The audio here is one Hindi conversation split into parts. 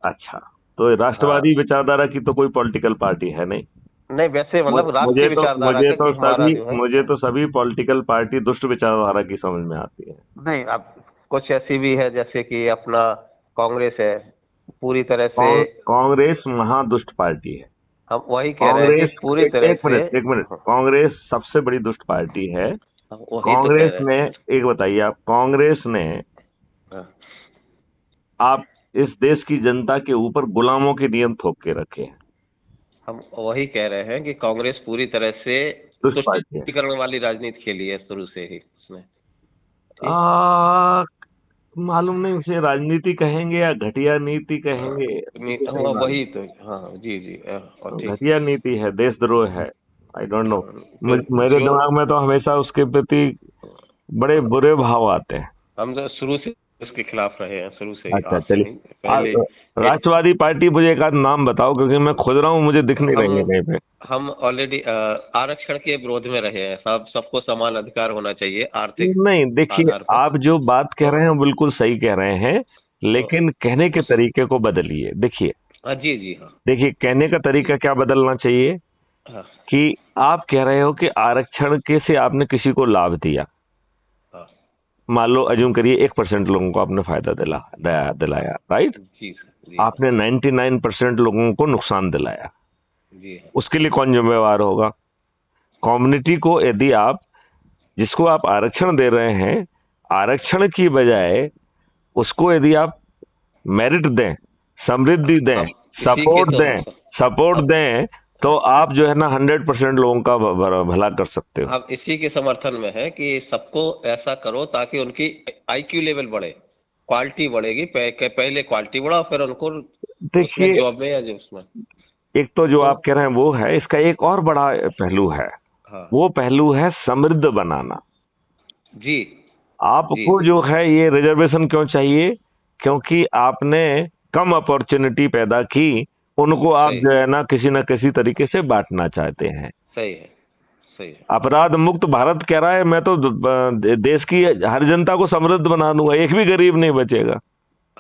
अच्छा, तो हाँ राष्ट्रवादी विचारधारा की तो कोई पॉलिटिकल पार्टी है नहीं। नहीं, वैसे मतलब राष्ट्रीय विचारधारा का कि हमारा जो है। मुझे तो सभी पॉलिटिकल पार्टी दुष्ट विचारधारा की समझ में आती है। नहीं, अब कुछ ऐसी भी है जैसे कि अपना कांग्रेस है, पूरी तरह से। कांग्रेस महादुष्ट पार्टी है। हम वही कह रहे हैं कि कांग्रेस, पूरी तरह एक से। मिनट एक मिनट, कांग्रेस सबसे बड़ी दुष्ट पार्टी है। हम वही तो कह कांग्रेस रहे ने, हैं। एक बताइए आप, कांग्रेस ने हाँ, आप इस देश की जनता के ऊपर गुलामों के नियम थोप के रखे हैं। हम वही कह रहे हैं कि कांग्रेस पूरी तरह से दुष्ट पार्टी है। तुष्टीकरण वाली राजनीति खेली है शुरू से ही उसने। ठीक। आ, मालूम नहीं उसे राजनीति कहेंगे या घटिया नीति हाँ कहेंगे, नहीं, मुझे नहीं हाँ मालूम। वही तो। हाँ जी जी, और ठीक। घटिया नीति है, देशद्रोह है। I don't know. मेरे जो दिमाग में तो हमेशा उसके प्रति बड़े बुरे भाव आते हैं। हम तो शुरू से उसके खिलाफ रहे हैं, शुरू से ही, अच्छा आज से चलिए। नहीं पहले। एक राष्ट्रवादी पार्टी, मुझे एक आध नाम बताओ, क्योंकि मैं खोज रहा हूँ, मुझे दिख नहीं हम रही है कहीं पे। हम ऑलरेडी आरक्षण के विरोध में रहे हैं। सबको समान अधिकार होना चाहिए आर्थिक नहीं, देखिए, आधार पर। आप जो बात कह तो रहे हैं वो बिल्कुल सही कह रहे हैं, तो लेकिन कहने के उस तरीके को बदलिए। देखिए, जी जी, हाँ कहने का तरीका क्या बदलना चाहिए हाँ कि आप कह रहे हो कि आरक्षण के से आपने किसी को लाभ दिया। हाँ। मान लो, अज्यूम करिए 1% लोगों को आपने फायदा दिलाया, राइट। जी जी हाँ। आपने 99% लोगों को नुकसान दिलाया। जी हाँ। उसके लिए कौन जिम्मेवार होगा? कम्युनिटी को, यदि आप, जिसको आप आरक्षण दे रहे हैं, आरक्षण की बजाय उसको यदि आप मेरिट दें, समृद्धि दें, हम इसी के सपोर्ट अब दें, तो आप जो है ना 100% लोगों का भला कर सकते हो। हम इसी के समर्थन में है कि सबको ऐसा करो ताकि उनकी आईक्यू लेवल बढ़े, क्वालिटी बढ़ेगी। पहले क्वालिटी बढ़ाओ, फिर उनको उसमें देखिए, जॉब में या जो उसमें। एक तो जो तो आप कह रहे हैं वो है, इसका एक और बड़ा पहलू है। हाँ वो पहलू है समृद्ध बनाना। जी जी आपको जो है ये रिजर्वेशन क्यों चाहिए? क्योंकि आपने कम अपॉर्चुनिटी पैदा की, उनको आप सही जो है ना किसी तरीके से बांटना चाहते हैं। सही है, सही है। अपराध मुक्त भारत कह रहा है, मैं तो देश की हर जनता को समृद्ध बना दूंगा, एक भी गरीब नहीं बचेगा।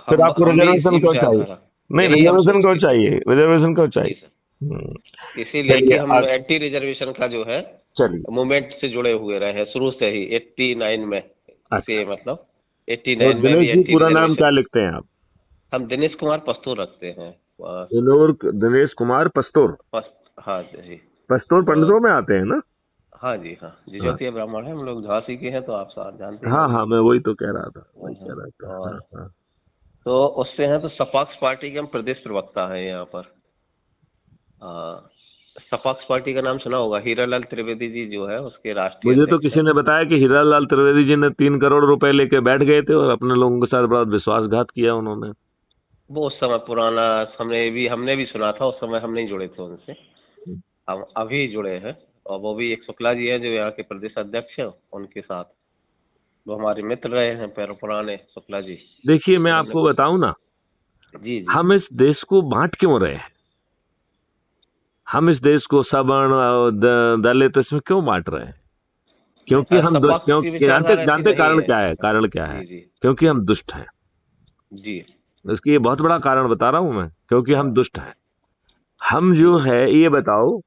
फिर आपको हम भी रिजर्वेशन इसी क्यों चाहिए? विचारधारा, नहीं, यही हम रिजर्वेशन क्यों सोचते हैं। चाहिए? रिजर्वेशन क्यों जी चाहिए? सर, हम्म, इसीलिए चलिए कि हम आज, एंटी रिजर्वेशन का जो है चलिए। मूवमेंट से जुड़े हुए रहे हैं शुरू से ही, 89 में। अच्छा, इसे मतलब तो 89 में दिनेश भी जी एंटी पूरा नाम रिजर्वेशन। क्या लिखते हैं आप? हम दिनेश कुमार पस्तूर रखते हैं। दिनेश कुमार पस्तोर। हाँ जी। पस्तोर और पंडितों में आते हैं ना? हाँ जी हाँ, हाँ जिजोतिया ब्राह्मण है हम लोग, झांसी के हैं, तो आप साथ जानते ही हाँ होंगे। हाँ, मैं वही तो कह रहा था, हाँ वही कह हाँ। रहा था, हाँ और हाँ। तो उससे हैं, तो सपाक्स पार्टी के हम प्रदेश प्रवक्ता हैं यहाँ पर। सपाक्स पार्टी का नाम सुना होगा, हीरालाल त्रिवेदी जी जो है उसके राष्ट्रीय मुझे तो अध्यक्ष किसी हैं। ने बताया कि हीरालाल त्रिवेदी जी ने 3 करोड़ रुपए लेके बैठ गए थे और अपने लोगों के साथ बड़ा विश्वासघात किया उन्होंने। वो उस समय पुराना, हमने भी सुना था, उस समय हम नहीं जुड़े थे उनसे। हम अभी जुड़े हैं। और वो भी एक शुक्ला जी हैं जो यहाँ के प्रदेश अध्यक्ष हैं, उनके साथ वो हमारे मित्र रहे हैं पुराने, शुक्ला जी। देखिए, मैं तो हमने आपको बताऊं ना, जी जी। हम इस देश को बांट क्यों रहे हैं? हम इस देश को सवर्ण और दलित, इसमें क्यों बांट रहे हैं? क्योंकि नहीं, हम दुष्ट, सपाक्स की क्योंकि जानते विचारधारा ऐसी जानते नहीं कारण है। क्या है? कारण क्या है? जी जी क्योंकि हम दुष्ट हैं। जी। इसकी ये बहुत बड़ा कारण बता रहा हूं मैं, क्योंकि हम हाँ दुष्ट हैं। हम जी जो है, ये बताओ,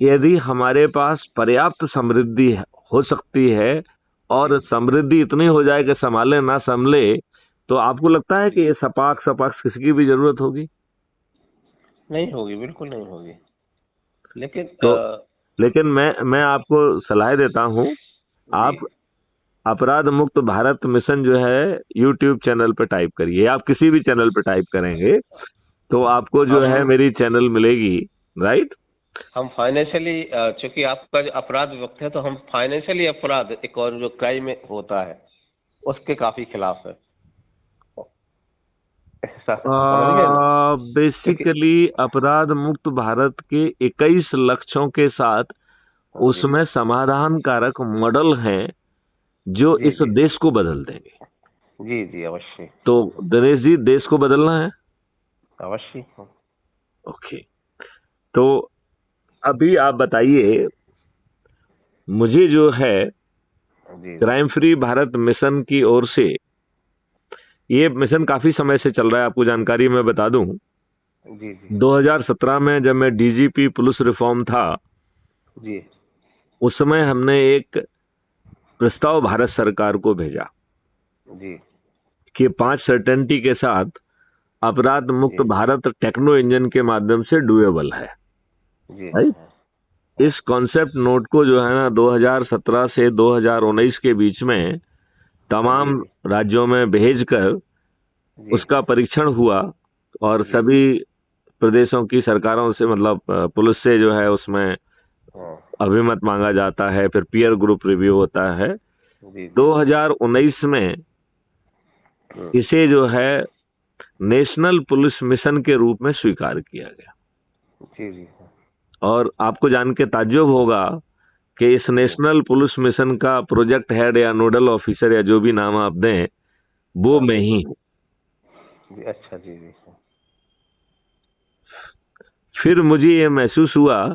यदि हमारे पास पर्याप्त समृद्धि हो सकती है, जी और समृद्धि इतनी हो जाए कि संभाले ना संभले, तो आपको लगता है कि जी। ये सपाक सपाक्स किसी की भी जरूरत होगी? नहीं होगी, बिल्कुल नहीं होगी। लेकिन तो लेकिन मैं आपको सलाह देता हूं, जी आप अपराध मुक्त भारत मिशन जो है यूट्यूब चैनल पे टाइप करिए, आप किसी भी चैनल पे टाइप करेंगे तो आपको जो हम है मेरी चैनल मिलेगी, राइट। हम फाइनेंशियली, चूंकि आपका जो अपराध वक्त है, तो हम फाइनेंशियली अपराध, एक और जो क्राइम होता है उसके काफी खिलाफ है। ऐसा समझ गए ना? क्योंकि बेसिकली अपराध मुक्त भारत के 21 लक्ष्यों के साथ जी उसमें समाधान कारक मॉडल हैं जो जी इस जी देश को बदल देंगे। जी जी, अवश्य। तो दिनेश जी, देश को बदलना है। अवश्य। ओके, तो अभी आप बताइए मुझे, जो है जी जी क्राइम फ्री भारत मिशन की ओर से ये मिशन काफी समय से चल रहा है, आपको जानकारी मैं बता दूं। जी जी 2017 में जब मैं डीजीपी पुलिस रिफॉर्म था, जी उस समय हमने एक प्रस्ताव भारत सरकार को भेजा जी कि 5 सर्टेनिटी के साथ अपराध मुक्त जी भारत टेक्नो इंजन के माध्यम से डुएबल है। जी हाँ राइट। हाँ इस कॉन्सेप्ट नोट को जो है ना 2017 से 2019 के बीच में हाँ, जी तमाम जी राज्यों में भेजकर जी उसका परीक्षण हुआ और जी सभी प्रदेशों की सरकारों से, मतलब पुलिस से जो है उसमें हाँ अभिमत मांगा जाता है, फिर पीयर ग्रुप रिव्यू होता है। जी जी 2019 में हम्म, इसे जो है नेशनल पुलिस मिशन के रूप में स्वीकार किया गया। जी जी हाँ, और आपको जान के ताज्जुब होगा कि इस जी नेशनल पुलिस मिशन का प्रोजेक्ट हेड या नोडल ऑफिसर या जो भी नाम आप दें, वो हाँ मैं ही हूं। जी अच्छा जी जी हाँ, फिर मुझे ये महसूस हुआ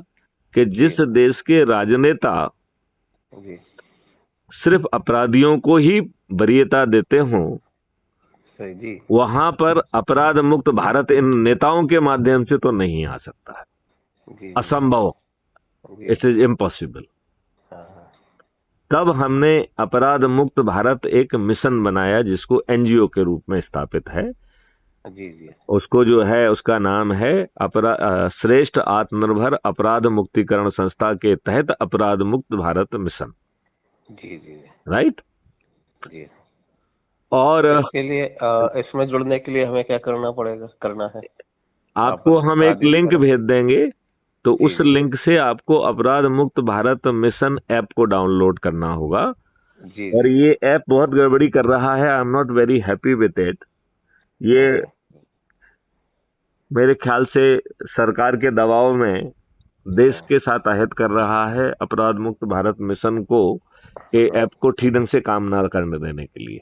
कि जी जिस देश के राजनेता जी सिर्फ अपराधियों को ही वरीयता देते हों, सही जी वहां पर अपराध मुक्त भारत इन नेताओं के माध्यम से तो नहीं आ सकता है। जी जी असंभव। जी इट इज इम्पॉसिबल। हाँ हाँ तब हमने अपराध मुक्त भारत एक मिशन बनाया जिसको एनजीओ के रूप में स्थापित है। जी जी उसको जो है उसका नाम है श्रेष्ठ आत्मनिर्भर अपराध मुक्तिकरण संस्था के तहत अपराध मुक्त भारत मिशन। जी जी राइट। जी और तो इसके लिए इसमें जुड़ने के लिए हमें क्या करना है? आप आपको हम बता एक लिंक दीजिए। भेज देंगे, तो जी उस जी लिंक से आपको अपराध मुक्त भारत मिशन ऐप को डाउनलोड करना होगा। जी और जी ये ऐप बहुत गड़बड़ी कर रहा है। I am not very happy with it. ये हाँ मेरे ख्याल से सरकार के दबाव में देश हाँ के साथ अहित कर रहा है अपराध मुक्त भारत मिशन को, ये हाँ, ऐप को ठीक ढंग से काम ना करने देने के लिए।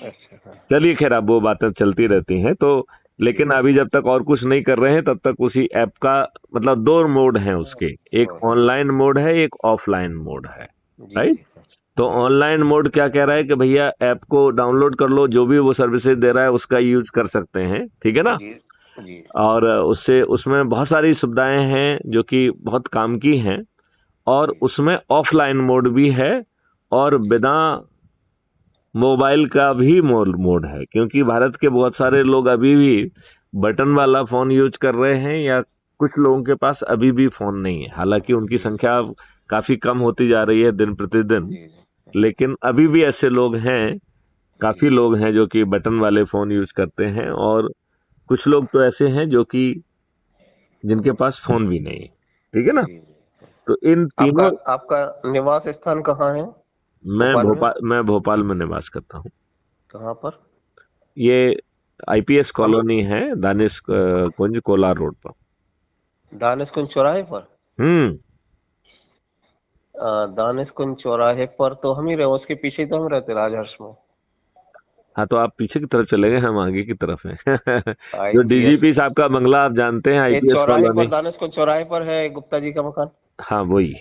अच्छा हाँ चलिए खैर, अब वो बातें चलती रहती हैं तो। जी लेकिन अभी जब तक और कुछ नहीं कर रहे हैं तब तक उसी ऐप का, मतलब दो मोड हैं हाँ, उसके, एक हाँ, ऑनलाइन मोड है, एक ऑफलाइन मोड है। जी राइट। जी हाँ, तो जी ऑनलाइन मोड क्या कह रहा है कि भैया ऐप को डाउनलोड कर लो, जो भी वो सर्विसेज दे रहा है उसका यूज कर सकते हैं, ठीक है ना। जी जी और उससे उसमें बहुत सारी सुविधाएं हैं जो कि बहुत काम की हैं। और जी उसमें ऑफलाइन मोड भी है और जी बिना मोबाइल का भी मोड है, क्योंकि भारत के बहुत सारे लोग अभी भी बटन वाला फोन यूज कर रहे हैं, या कुछ लोगों के पास अभी भी फोन नहीं है। हालांकि उनकी जी संख्या काफी कम होती जा रही है दिन प्रतिदिन, जी लेकिन अभी भी ऐसे लोग हैं, जी काफी लोग हैं जो कि बटन वाले फोन यूज करते हैं। और कुछ लोग तो ऐसे हैं जो कि जिनके पास फोन भी नहीं है, ठीक है ना। जी तो इन आपका तीनों। आपका निवास स्थान कहाँ है? भोपाल में मैं भोपाल में निवास करता हूँ। कहाँ पर? ये आईपीएस हम कॉलोनी है, दानिश कुंज, कोलार रोड पर। दानिशकुंज चौराहे पर। हम्म। दानिशकुंज चौराहे पर तो हम ही रहे, उसके पीछे ही तो हम रहते, राजहर्ष में। हाँ, तो आप पीछे की तरफ चले गए, हम आगे की तरफ हैं। जो आईपीएस डीजीपी साहब का बंगला आप जानते हैं, ये आईपीएस चौराहे पर, कॉलोनी। दानिशकुंज चौराहे पर है गुप्ता जी का मकान। हाँ, वही।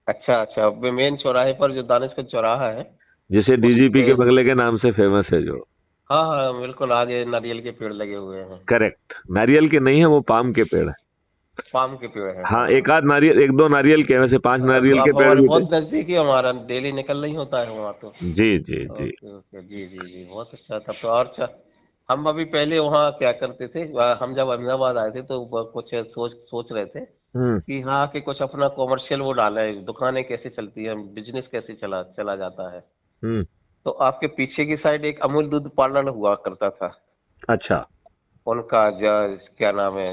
अच्छा अच्छा, मेन चौराहे पर जो दानिशकुंज चौराहा है जिसे डीजीपी उसके। के बंगले के नाम से फेमस है जो। हाँ हाँ बिल्कुल, आगे नारियल के पेड़ लगे हुए हैं। करेक्ट। नारियल के नहीं है, वो पाम के पेड़ है। पाम के पेड़ है, हाँ, हाँ एक हाँ। आध नारियल, एक दो नारियल के, वैसे 5 तो नारियल के आप पेड़ हमारे भी थे। बहुत नजदीक ही, हमारा डेली निकलना ही होता है वहाँ तो। जी जी जी। ओके ओके जी जी जी, बहुत अच्छा। तब तो और अच्छा। हम अभी पहले वहाँ क्या करते थे, हम जब अहमदाबाद आए थे तो कुछ सोच सोच रहे थे हम्म कि हाँ कि कुछ अपना कॉमर्शियल वो डाले, दुकानें कैसे चलती है, बिजनेस कैसे चला चला जाता है। हम्म। तो आपके पीछे की साइड एक अमूल दूध पार्लर हुआ करता था। अच्छा। उनका जज क्या नाम है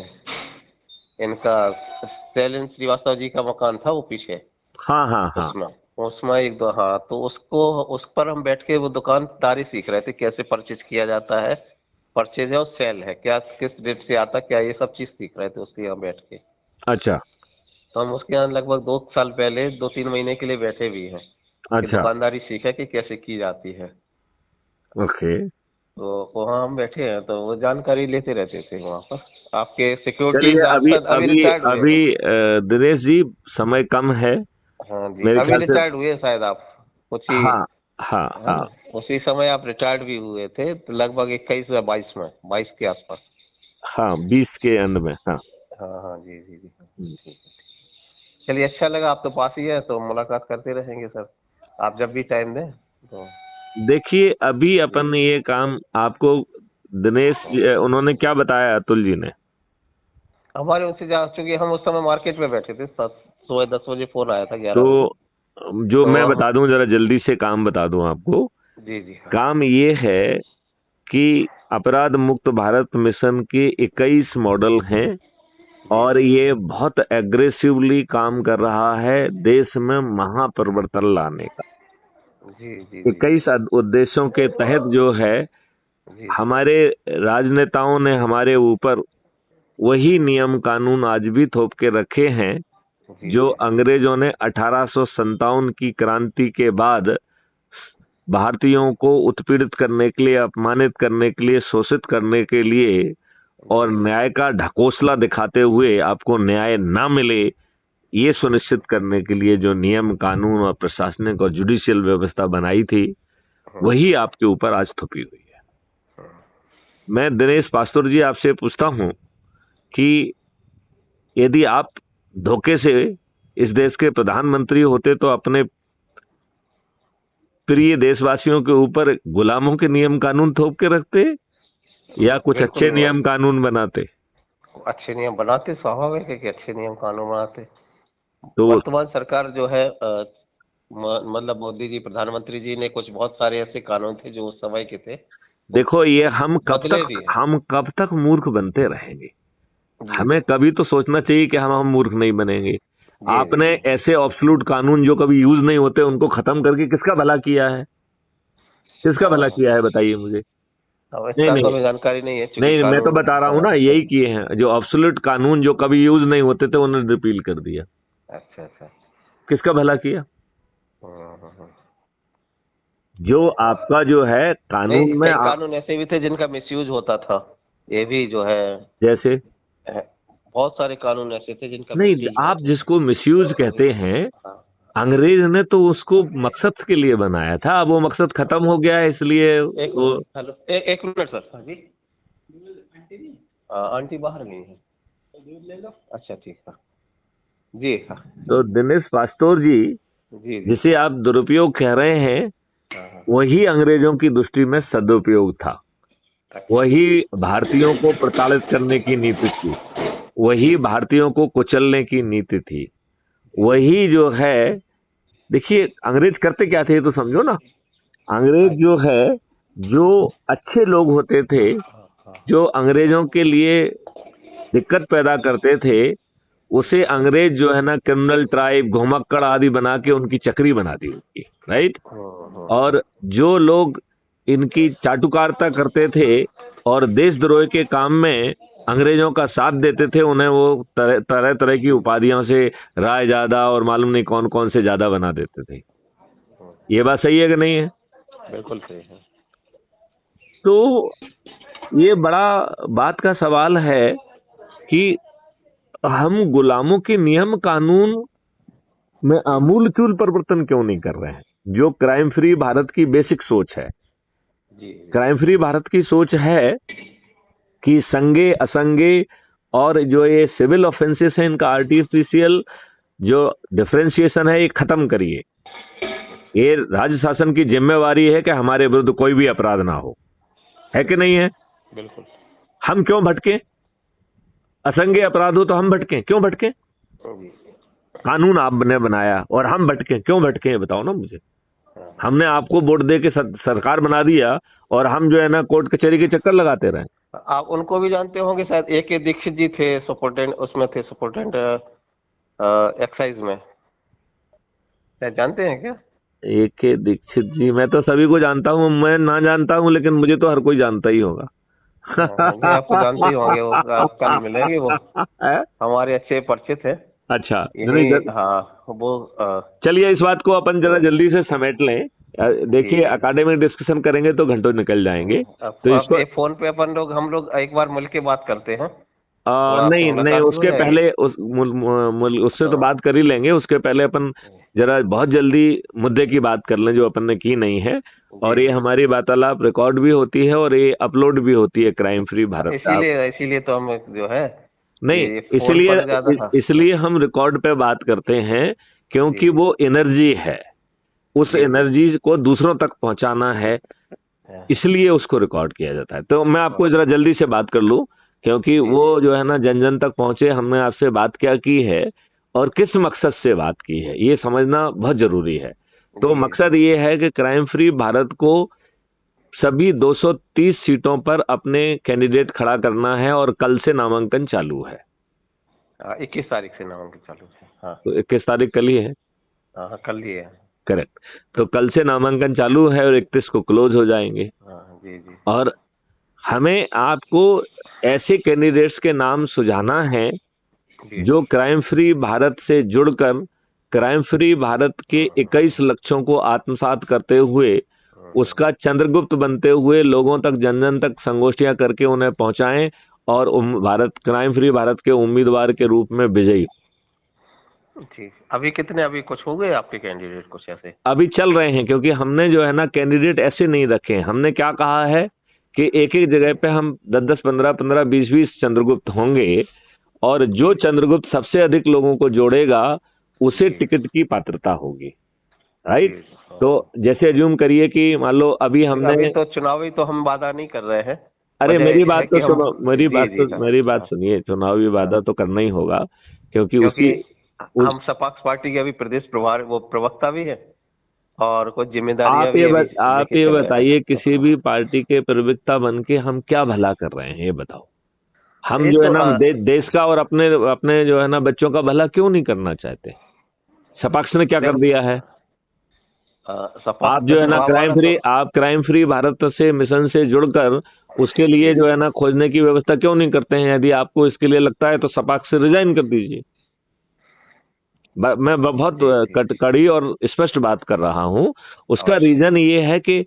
इनका, शैलेंद्र श्रीवास्तव जी का मकान था वो पीछे। हाँ हाँ हाँ। उसमें उसमें एक दो, हाँ, तो उसको उस पर हम बैठ के वो दुकानदारी सीख रहे थे, कैसे परचेज किया जाता है, परचेज है और सेल है क्या, किस रेट से आता क्या, ये सब चीज़ सीख रहे थे उसके यहाँ बैठ के। अच्छा। तो हम उसके यहाँ लगभग 2 साल पहले 2-3 महीने के लिए बैठे भी हैं कि अच्छा। दुकानदारी सीखे कि कैसे की जाती है। ओके। तो वहाँ हम बैठे हैं तो वो जानकारी लेते रहते थे वहाँ पर। आपके चलिए, सिक्योरिटीज आप अभी शायद अभी अभी रिटायर्ड हुए अभी हैं। दिनेश जी, समय कम है हाँ जी, मेरे अभी ख्याल से। रिटायर्ड हुए शायद आप, कुछ ही। हाँ, हाँ है हाँ ना? उसी समय आप रिटायर्ड भी हुए थे, तो लगभग 21 या 22 में, 22 के आसपास। हाँ, 20 के एंड में। हाँ। हाँ हाँ, जी जी जी, हम्म। ठीक है। चलिए, अच्छा लगा, आप तो पास ही है तो मुलाकात करते रहेंगे सर, आप जब भी टाइम दें तो। देखिए, अभी अपन ये काम आपको दिनेश उन्होंने क्या बताया, अतुल जी ने? हमारे उनसे जा चूंकि हम उस समय मार्केट में बैठे थे, 10 बजे फोन आया था, 11 बजे। तो जो तो मैं बता दूं, जरा जल्दी से काम बता दूं आपको। जी जी हाँ। काम ये है कि अपराध मुक्त भारत मिशन के 21 मॉडल हैं जी और ये बहुत एग्रेसिवली काम कर रहा है देश में महापरिवर्तन लाने का। जी जी जी 21 उद्देश्यों के तहत जो है, जी जी हमारे राजनेताओं ने हमारे ऊपर वही नियम कानून आज भी थोप के रखे हैं जी जो जी अंग्रेजों ने 1857 की क्रांति के बाद भारतीयों को उत्पीड़ित करने के लिए, अपमानित करने के लिए, शोषित करने के लिए और जी न्याय का ढकोसला दिखाते हुए आपको न्याय ना मिले, ये सुनिश्चित करने के लिए जो नियम कानून और प्रशासनिक और जुडिशियल व्यवस्था बनाई थी, वही आपके ऊपर आज थोपी हुई है। मैं दिनेश पास्टर जी आपसे पूछता हूं कि यदि आप धोखे से इस देश के प्रधानमंत्री होते तो अपने प्रिय देशवासियों के ऊपर गुलामों के नियम कानून थोप के रखते या कुछ अच्छे बिल्कुल, नियम कानून बनाते? अच्छे नियम बनाते, स्वाभाविक है कि अच्छे नियम कानून बनाते। तो वर्तमान सरकार जो है मतलब मोदी जी, प्रधानमंत्री जी ने कुछ बहुत सारे ऐसे कानून थे जो उस समय के थे, वो देखो, ये बदले भी हैं। हम कब तक मूर्ख बनते रहेंगे? जी हमें कभी तो सोचना चाहिए कि हम मूर्ख नहीं बनेंगे। जी जी आपने जी। ऐसे ऑब्सोल्यूट कानून जो कभी यूज नहीं होते उनको खत्म करके किसका भला किया है? किसका भला हाँ, किया है, बताइए मुझे। अब नहीं इसका तो नहीं हमें जानकारी नहीं है, चूंकि नहीं, मैं तो कानून बता रहा हूँ बना ना, है। यही किए हैं जो ऑब्सोल्यूट कानून जो कभी यूज नहीं होते थे उन्हें रिपील कर दिया। अच्छा अच्छा। किसका भला किया? हम्म। जो आपका जो है नहीं, कानून में कई कानून ऐसे भी थे जिनका मिसयूज होता था, ये भी जो है, जैसे बहुत सारे कानून ऐसे थे जिनका नहीं, मिसयूज आप होता जिसको मिसयूज कहते हैं, था। हाँ। अंग्रेज ने तो उसको मकसद के लिए बनाया था। अब वो मकसद खत्म हो गया है, इसलिए एक वो। हेलो, एक मिनट सर। हाँ जी, आंटी बाहर गई है, अच्छा ठीक है। जी हाँ। तो दिनेश पास्टर जी, जी जी। जिसे आप दुरुपयोग कह रहे हैं, हाँ हाँ। वही अंग्रेजों की दृष्टि में सदुपयोग था। अच्छा। वही भारतीयों को प्रताड़ित करने की नीति थी, वही भारतीयों को कुचलने की नीति थी, वही जो है। देखिए, अंग्रेज करते क्या थे ये तो समझो ना। अंग्रेज जो है, जो अच्छे लोग होते थे, हाँ हाँ। जो अंग्रेजों के लिए दिक्कत पैदा करते थे, उसे अंग्रेज जो है ना क्रिमिनल ट्राइब, घुमक्कड़ आदि बना के उनकी चक्री बना दी उनकी, राइट। और जो लोग इनकी चाटुकारिता करते थे और देशद्रोह के काम में अंग्रेजों का साथ देते थे, उन्हें वो तरह तरह की उपाधियों से राय ज्यादा और मालूम नहीं कौन कौन से ज्यादा बना देते थे। ये बात सही है कि नहीं है? बिल्कुल सही है। तो ये बड़ा बात का सवाल है कि हम गुलामों के नियम कानून में आमूलचूल परिवर्तन क्यों नहीं कर रहे हैं? जो क्राइम फ्री भारत की बेसिक सोच है, जी क्राइम फ्री भारत की सोच है कि संगे असंगे और जो ये सिविल ऑफेंसेस हैं, इनका आर्टिफिशियल जो डिफरेंशिएशन है, ये खत्म करिए। ये राज्य शासन की जिम्मेवारी है कि हमारे विरुद्ध कोई भी अपराध ना हो, है कि नहीं है? बिल्कुल। हम क्यों भटके? असंज्ञ अपराध हो तो हम भटके, क्यों भटके? जी। कानून आपने बनाया और हम भटके, क्यों भटके? ये बताओ ना मुझे। हाँ। हमने आपको वोट दे के सरकार बना दिया और हम जो है ना कोर्ट कचहरी के चक्कर लगाते रहे। आप उनको भी जानते होंगे शायद, A.K. दीक्षित जी थे सुपरटेंडेंट, उसमें थे सुपरटेंडेंट एक्साइज में, शायद जानते हैं क्या? A.K. दीक्षित जी, मैं तो सभी को जानता हूँ, मैं ना जानता हूँ लेकिन मुझे तो हर कोई जानता ही होगा। नहीं, आप तो जानते ही होंगे, वो आप कल मिलेंगे, वो है? हमारे अच्छे परिचित हैं। अच्छा, नहीं यही, हाँ वो चलिए इस बात को अपन जरा जल्दी से समेट लें। जी देखिए, जी। एकेडमिक डिस्कशन करेंगे तो घंटों निकल जाएंगे, तो अब इसको एक फोन पे हम लोग एक बार मिल के बात करते हैं, थोड़ा आपसे नहीं नहीं, मुलाकात भी हो उसके जाएगी। पहले उससे तो बात कर ही लेंगे। उसके पहले अपन जरा बहुत जल्दी मुद्दे की बात कर लें जो अपन ने की नहीं है, और ये हमारी वार्तालाप रिकॉर्ड भी होती है और ये अपलोड भी होती है क्राइम फ्री भारत का। इसीलिए तो हम जो है नहीं, ये फोन पर ज्यादा इसलिए हम रिकॉर्ड पे बात करते हैं क्योंकि वो एनर्जी है, उस एनर्जी को दूसरों तक पहुंचाना है, इसलिए उसको रिकॉर्ड किया जाता है। तो मैं आपको जरा जल्दी से बात कर लूं क्योंकि वो जो है ना जन जन तक पहुंचे, हमने आपसे बात क्या की है और किस मकसद से बात की है, ये समझना बहुत जरूरी है। तो मकसद ये है कि क्राइम फ्री भारत को सभी 230 सीटों पर अपने कैंडिडेट खड़ा करना है और कल से नामांकन चालू है। 21 तारीख से नामांकन चालू है। हाँ, तो 21 तारीख कल ही है। हाँ, कल ही है। करेक्ट। तो कल से नामांकन चालू है और 31 को क्लोज हो जाएंगे। जी जी। और हमें आपको ऐसे कैंडिडेट्स के नाम सुझाना है जो क्राइम फ्री भारत से जुड़कर क्राइम फ्री भारत के 21 लक्ष्यों को आत्मसात करते हुए उसका चंद्रगुप्त बनते हुए लोगों तक, जन जन तक संगोष्ठियां करके उन्हें पहुंचाएं और भारत क्राइम फ्री भारत के उम्मीदवार के रूप में विजयी। ठीक। अभी कुछ हो गए आपके कैंडिडेट कुछ ऐसे? अभी चल रहे हैं क्योंकि हमने जो है ना कैंडिडेट ऐसे नहीं रखे। हमने क्या कहा है कि एक एक जगह पे हम 10-10, 15-15, 20-20 चंद्रगुप्त होंगे और जो चंद्रगुप्त सबसे अधिक लोगों को जोड़ेगा उसे टिकट की पात्रता होगी। राइट। तो जैसे अज्यूम करिए कि मान लो अभी हमने तो चुनावी तो हम वादा नहीं कर रहे हैं। अरे मेरी बात तो सुनो, मेरी बात सुनिए। चुनावी वादा तो करना ही होगा क्योंकि हम सपाक्स पार्टी के अभी प्रदेश प्रवक्ता भी है और कुछ जिम्मेदारी। आप ये बताइए किसी भी पार्टी के प्रवक्ता बन के हम क्या भला कर रहे हैं, ये बताओ। हम जो है ना देश का और अपने जो है ना बच्चों का भला क्यों नहीं करना चाहते? सपाक्स ने क्या कर दिया है? आप जो है ना क्राइम फ्री भारत से मिशन से जुड़कर उसके लिए जो है ना खोजने की व्यवस्था क्यों नहीं करते हैं? यदि आपको इसके लिए लगता है तो सपाक्स से रिजाइन कर दीजिए। मैं बहुत कड़ी और स्पष्ट बात कर रहा हूं। उसका रीजन ये है कि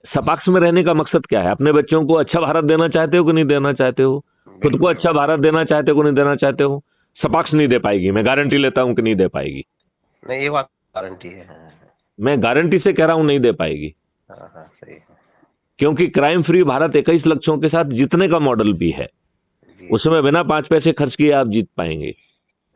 सपाक्स में रहने का मकसद क्या है? अपने बच्चों को अच्छा भारत देना चाहते हो कि नहीं देना चाहते हो? खुद को अच्छा भारत देना चाहते हो कि नहीं देना चाहते हो? सपाक्स नहीं दे पाएगी, मैं गारंटी लेता हूं कि नहीं दे पाएगी। नहीं, ये बात गारंटी है। मैं गारंटी से कह रहा हूं नहीं दे पाएगी। सही है। क्योंकि क्राइम फ्री भारत 21 लक्ष्यों के साथ जीतने का मॉडल भी है, उसमें बिना 5 पैसे खर्च किए आप जीत पाएंगे।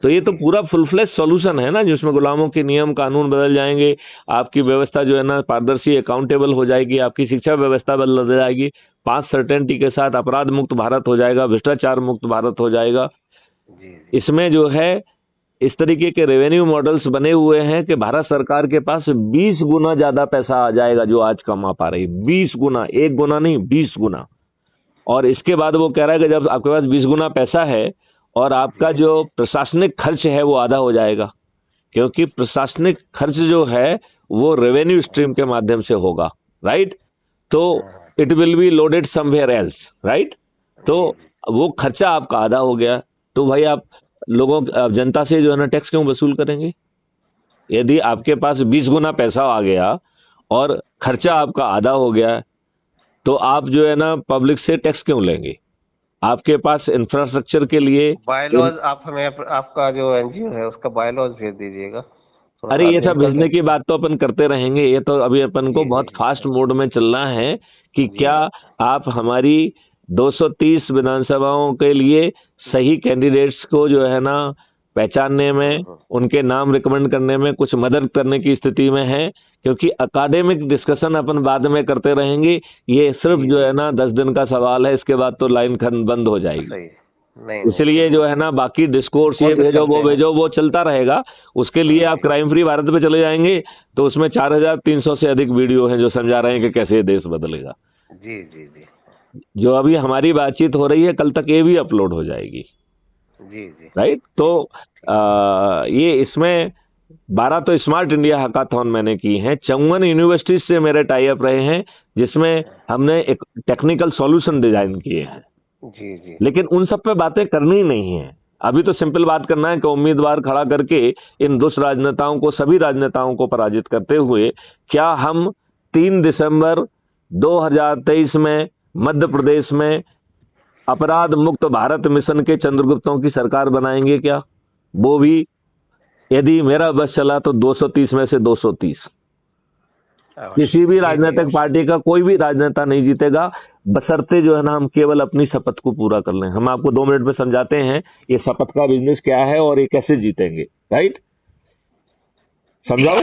तो ये तो पूरा फुल फ्लेज सॉल्यूशन है ना, जिसमें गुलामों के नियम कानून बदल जाएंगे, आपकी व्यवस्था जो है ना पारदर्शी अकाउंटेबल हो जाएगी, आपकी शिक्षा व्यवस्था बदल जाएगी, 5 सर्टेनिटी के साथ अपराध मुक्त भारत हो जाएगा, भ्रष्टाचार मुक्त भारत हो जाएगा। इसमें जो है इस तरीके के रेवेन्यू मॉडल्स बने हुए हैं कि भारत सरकार के पास 20 गुना ज्यादा पैसा आ जाएगा जो आज कमा पा रही। 20 गुना, 1 गुना नहीं, 20 गुना। और इसके बाद वो कह रहा है कि जब आपके पास 20 गुना पैसा है और आपका जो प्रशासनिक खर्च है वो आधा हो जाएगा, क्योंकि प्रशासनिक खर्च जो है वो रेवेन्यू स्ट्रीम के माध्यम से होगा। राइट। तो it will be loaded somewhere else. Right. तो वो खर्चा आपका आधा हो गया, तो भाई आप जनता से जो है ना टैक्स क्यों वसूल करेंगे? यदि आपके पास 20 गुना पैसा आ गया और खर्चा आपका आधा हो गया तो आप जो है ना पब्लिक से टैक्स क्यों लेंगे? आपके पास इंफ्रास्ट्रक्चर के लिए बायलॉज आप हमें आपका जो एनजीओ है उसका बायलॉज भेज दीजिएगा। अरे ये सब भेजने की बात तो अपन करते रहेंगे। ये तो अभी अपन को बहुत फास्ट मोड में चलना है कि क्या आप हमारी 230 विधानसभाओं के लिए सही कैंडिडेट्स को जो है ना पहचानने में, उनके नाम रिकमेंड करने में कुछ मदद करने की स्थिति में है? क्योंकि अकाडेमिक डिस्कशन अपन बाद में करते रहेंगे, ये सिर्फ जो है ना 10 दिन का सवाल है, इसके बाद तो लाइन बंद हो जाएगी। इसलिए जो है ना बाकी डिस्कोर्स ये भेजो वो चलता रहेगा। उसके लिए आप क्राइम फ्री भारत पे चले जाएंगे तो उसमें 4300 से अधिक वीडियो हैं जो समझा रहे हैं कि कैसे देश बदलेगा। जी जी जी। जो अभी हमारी बातचीत हो रही है कल तक ये भी अपलोड हो जाएगी। जी जी। राइट। तो ये इसमें 12 तो स्मार्ट इंडिया हैकाथॉन मैंने की हैं, 54 यूनिवर्सिटीज से मेरे टाई अप रहे हैं जिसमें हमने एक टेक्निकल सॉल्यूशन डिजाइन किए हैं। जी जी। लेकिन उन सब पे बातें करनी नहीं है, अभी तो सिंपल बात करना है कि उम्मीदवार खड़ा करके इन दुष्ट राजनेताओं को, सभी राजनेताओं को पराजित करते हुए क्या हम 3 दिसंबर 2023 में मध्य प्रदेश में अपराध मुक्त भारत मिशन के चंद्रगुप्तों की सरकार बनाएंगे क्या? वो भी यदि मेरा बस चला तो 230 में से 230। किसी भी राजनीतिक पार्टी का कोई भी राजनेता नहीं जीतेगा, बशर्ते जो है ना हम केवल अपनी शपथ को पूरा कर लें। हम आपको 2 मिनट में समझाते हैं ये शपथ का बिजनेस क्या है और ये कैसे जीतेंगे, राइट? समझाओ।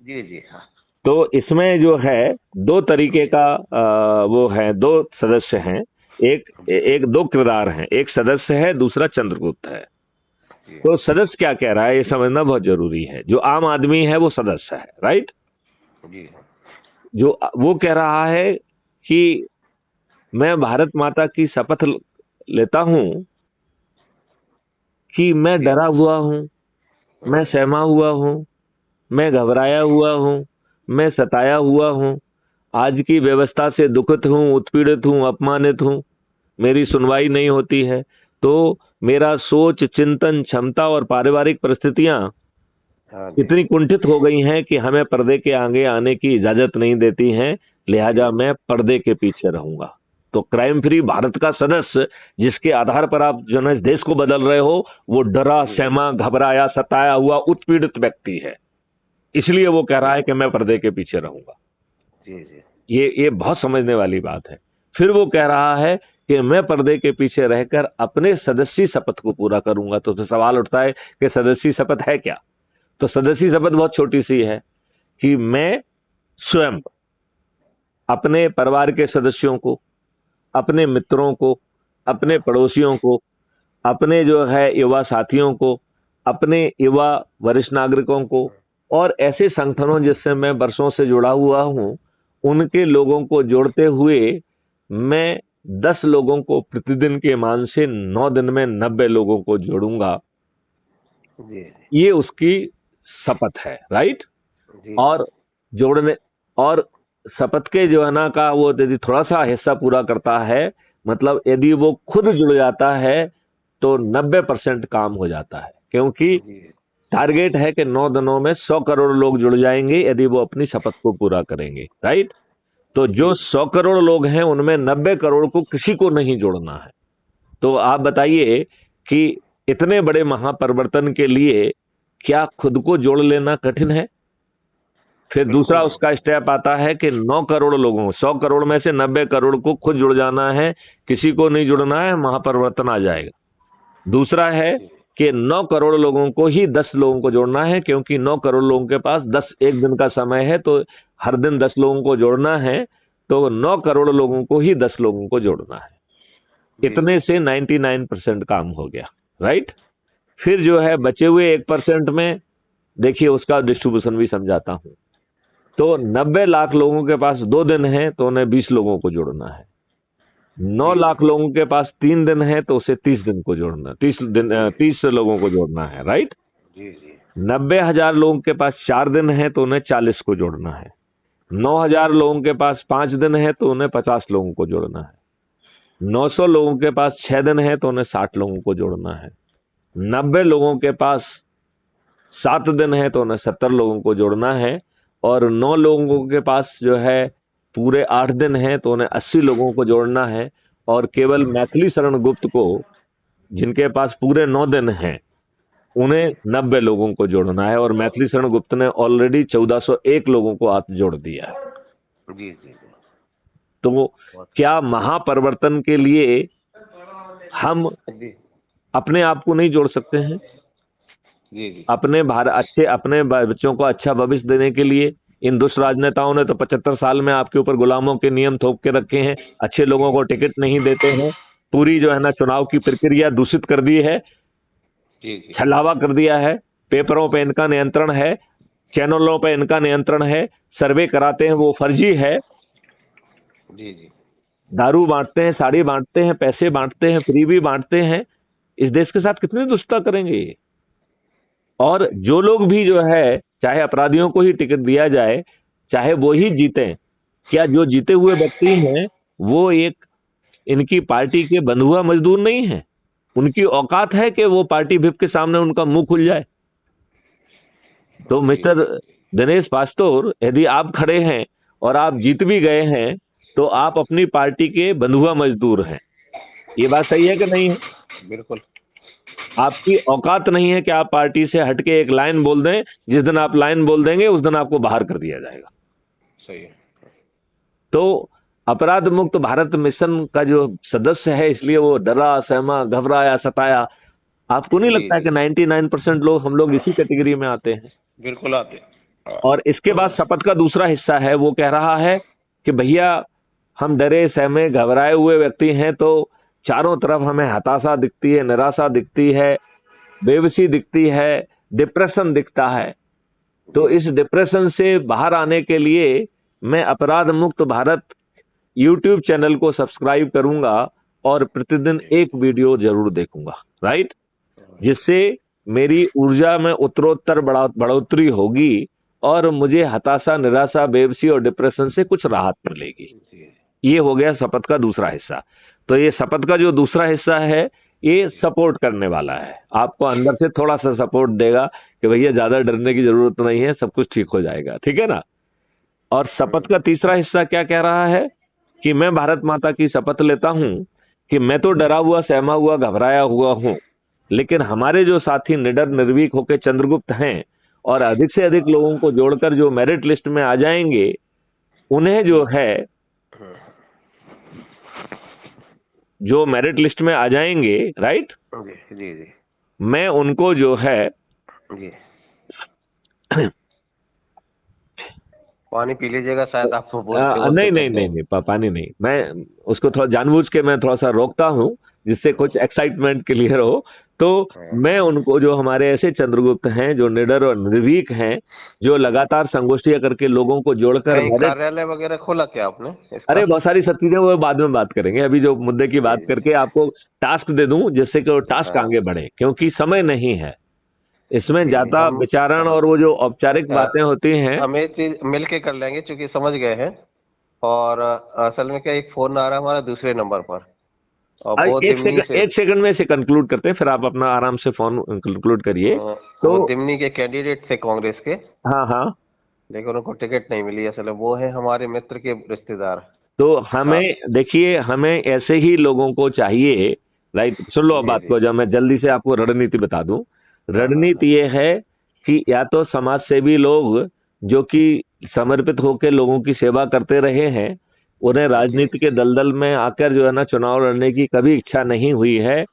जी जी हाँ। तो इसमें जो है 2 तरीके का वो है, 2 सदस्य हैं, एक 2 किरदार हैं, एक सदस्य है, दूसरा चंद्रगुप्त है। तो सदस्य क्या कह रहा है ये समझना बहुत जरूरी है। जो आम आदमी है वो सदस्य है, राइट? जी। जो वो कह रहा है कि मैं भारत माता की शपथ लेता हूं कि मैं डरा हुआ हूं, मैं सहमा हुआ हूं, मैं घबराया हुआ हूं, मैं सताया हुआ हूं, आज की व्यवस्था से दुखित हूं, उत्पीड़ित हूं, अपमानित हूं, मेरी सुनवाई नहीं होती है। तो मेरा सोच, चिंतन क्षमता और पारिवारिक परिस्थितियां इतनी कुंठित हो गई हैं कि हमें पर्दे के आगे आने की इजाजत नहीं देती हैं, लिहाजा मैं पर्दे के पीछे रहूंगा। तो क्राइम फ्री भारत का सदस्य जिसके आधार पर आप जो है इस देश को बदल रहे हो, वो डरा, सहमा, घबराया, सताया हुआ, उत्पीड़ित व्यक्ति है। इसलिए वो कह रहा है कि मैं पर्दे के पीछे रहूंगा। जी जी। ये बहुत समझने वाली बात है। फिर वो कह रहा है कि मैं पर्दे के पीछे रहकर अपने सदस्यी शपथ को पूरा करूंगा। तो सवाल उठता है कि सदस्यी शपथ है क्या? तो सदस्यी शपथ बहुत छोटी सी है कि मैं स्वयं अपने परिवार के सदस्यों को, अपने मित्रों को, अपने पड़ोसियों को, अपने जो है युवा साथियों को, अपने युवा वरिष्ठ नागरिकों को और ऐसे संगठनों जिससे मैं वर्षों से जुड़ा हुआ हूं, उनके लोगों को जोड़ते हुए मैं 10 लोगों को प्रतिदिन के मान से 9 दिन में 90 लोगों को जोड़ूंगा। ये उसकी शपथ है, राइट? और जोड़ने और शपथ के जो है ना का वो यदि थोड़ा सा हिस्सा पूरा करता है, मतलब यदि वो खुद जुड़ जाता है तो 90% काम हो जाता है, क्योंकि टारगेट है कि 9 दिनों में 100 करोड़ लोग जुड़ जाएंगे यदि वो अपनी शपथ को पूरा करेंगे, राइट? तो जो 100 करोड़ लोग हैं उनमें 90 करोड़ को किसी को नहीं जोड़ना है। तो आप बताइए कि इतने बड़े महापरिवर्तन के लिए क्या खुद को जोड़ लेना कठिन है? फिर दूसरा उसका स्टेप आता है कि 9 करोड़ लोगों, 100 करोड़ में से 90 करोड़ को खुद जुड़ जाना है, किसी को नहीं जुड़ना है, महापरिवर्तन आ जाएगा। दूसरा है कि 9 करोड़ लोगों को ही 10 लोगों को जोड़ना है, क्योंकि 9 करोड़ लोगों के पास 10 एक दिन का समय है, तो हर दिन 10 लोगों को जोड़ना है, तो 9 करोड़ लोगों को ही 10 लोगों को जोड़ना है। इतने से 99% काम हो गया, राइट? फिर जो है बचे हुए 1% में देखिए उसका डिस्ट्रीब्यूशन भी समझाता हूं। तो 90 लाख लोगों के पास 2 दिन है तो उन्हें 20 लोगों को जोड़ना है। 9 लाख लोगों के पास 3 दिन है तो उसे 30 दिन को जोड़ना, 30 लोगों को जोड़ना है, राइट? 90,000 लोगों के पास 4 दिन है तो उन्हें 40 को जोड़ना है। 9,000 लोगों के पास 5 दिन है तो उन्हें 50 लोगों को जोड़ना है। 900 लोगों के पास 6 दिन है तो उन्हें 60 लोगों को जोड़ना है। 90 लोगों के पास 7 दिन है तो उन्हें 70 लोगों को जोड़ना है। और 9 लोगों के पास जो है पूरे 8 दिन है तो उन्हें 80 लोगों को जोड़ना है। और केवल मैथिली शरण गुप्त को, जिनके पास पूरे 9 दिन हैं, उन्हें 90 लोगों को जोड़ना है। और मैथिली शरण गुप्त ने ऑलरेडी 1401 लोगों को हाथ जोड़ दिया है। जी जी। तो क्या महापरिवर्तन के लिए हम अपने आप को नहीं जोड़ सकते हैं? जी। अपने अपने बच्चों को अच्छा भविष्य देने के लिए इन दुष्ट राजनेताओं ने तो 75 साल में आपके ऊपर गुलामों के नियम थोप के रखे हैं, अच्छे लोगों को टिकट नहीं देते हैं, पूरी जो है ना चुनाव की प्रक्रिया दूषित कर दी है, छलावा कर दिया है, पेपरों पे इनका नियंत्रण है, चैनलों पे इनका नियंत्रण है, सर्वे कराते हैं वो फर्जी है। जी जी। दारू बांटते हैं, साड़ी बांटते हैं, पैसे बांटते हैं, फ्री भी बांटते हैं। इस देश के साथ कितनी दुष्टता करेंगे? और जो लोग भी जो है, चाहे अपराधियों को ही टिकट दिया जाए, चाहे वो ही जीते, क्या जो जीते हुए व्यक्ति हैं वो एक इनकी पार्टी के बंधुआ मजदूर नहीं है? उनकी औकात है कि वो पार्टी विप के सामने उनका मुंह खुल जाए? तो मिस्टर दिनेश पास्टर, यदि आप खड़े हैं और आप जीत भी गए हैं तो आप अपनी पार्टी के बंधुआ मजदूर हैं। ये बात सही है कि नहीं है? बिल्कुल। आपकी औकात नहीं है कि आप पार्टी से हटके एक लाइन बोल दें। जिस दिन आप लाइन बोल देंगे उस दिन आपको बाहर कर दिया जाएगा। सही है। तो अपराध मुक्त भारत मिशन का जो सदस्य है, इसलिए वो डरा, सहमा, घबराया, सताया। आपको नहीं जी लगता है जी कि 99% लोग, हम लोग इसी कैटेगरी में आते हैं? बिल्कुल आते। और इसके बाद शपथ का दूसरा हिस्सा है, वो कह रहा है कि भैया हम डरे, सहमे, घबराए हुए व्यक्ति हैं, तो चारों तरफ हमें हताशा दिखती है, निराशा दिखती है, बेबसी दिखती है, डिप्रेशन दिखता है। तो इस डिप्रेशन से बाहर आने के लिए मैं अपराध मुक्त भारत यूट्यूब चैनल को सब्सक्राइब करूंगा और प्रतिदिन एक वीडियो जरूर देखूंगा, राइट? जिससे मेरी ऊर्जा में उत्तरोत्तर बढ़ोतरी होगी और मुझे हताशा, निराशा, बेबसी और डिप्रेशन से कुछ राहत मिलेगी। ये हो गया शपथ का दूसरा हिस्सा। तो ये शपथ का जो दूसरा हिस्सा है, ये सपोर्ट करने वाला है, आपको अंदर से थोड़ा सा सपोर्ट देगा कि भैया ज्यादा डरने की जरूरत नहीं है, सब कुछ ठीक हो जाएगा, ठीक है ना? और शपथ का तीसरा हिस्सा क्या कह रहा है कि मैं भारत माता की शपथ लेता हूं कि मैं तो डरा हुआ, सहमा हुआ, घबराया हुआ हूं, लेकिन हमारे जो साथी निडर, निर्भीक होकर चंद्रगुप्त हैं और अधिक से अधिक लोगों को जोड़कर जो मेरिट लिस्ट में आ जाएंगे, उन्हें जो है, जो मेरिट लिस्ट में आ जाएंगे, राइट, जी जी जी मैं उनको जो है जी। पानी पी लीजिएगा, शायद आपको बोलते बोलते नहीं थक नहीं गए। नहीं नहीं, पानी नहीं, मैं उसको थोड़ा जानबूझ के मैं थोड़ा सा रोकता हूं जिससे कुछ एक्साइटमेंट क्लियर हो। तो मैं उनको, जो हमारे ऐसे चंद्रगुप्त हैं, जो निडर और निर्भीक हैं, जो लगातार संगोष्ठियां करके लोगों को जोड़कर कहीं कार्यालय वगैरह खोला क्या आपने इसका? अरे बहुत सारी सब चीजें, वो बाद में बात करेंगे। अभी जो मुद्दे की बात जी, करके आपको टास्क दे दूं जिससे कि वो टास्क हाँ, आगे बढ़े, क्योंकि समय नहीं है इसमें जी, ज्यादा हम विचारण और वो जो औपचारिक बातें होती हैं। हम ये चीज मिल के कर लेंगे, क्योंकि समझ गए हैं। और असल में क्या, एक फोन आ रहा है हमारा दूसरे नंबर पर, और वो दिमनी से, एक सेकंड में इसे कंक्लूड करते हैं, फिर आप अपना आराम से फोन कंक्लूड करिए। तो वो दिमनी के कैंडिडेट थे कांग्रेस के, हाँ हाँ, लेकिन उनको टिकट नहीं मिली। असल में वो है हमारे मित्र के रिश्तेदार। तो हमें देखिए, हमें ऐसे ही लोगों को चाहिए, राइट? सुन लो अब जी बात जी को, जब मैं जल्दी से आपको रणनीति बता दूं। हाँ हाँ रणनीति ये है कि या तो समाज सेवी लोग जो कि समर्पित होकर लोगों की सेवा करते रहे हैं, उन्हें हाँ, जी राजनीति के दलदल में आकर जो है ना चुनाव लड़ने की कभी इच्छा नहीं हुई है,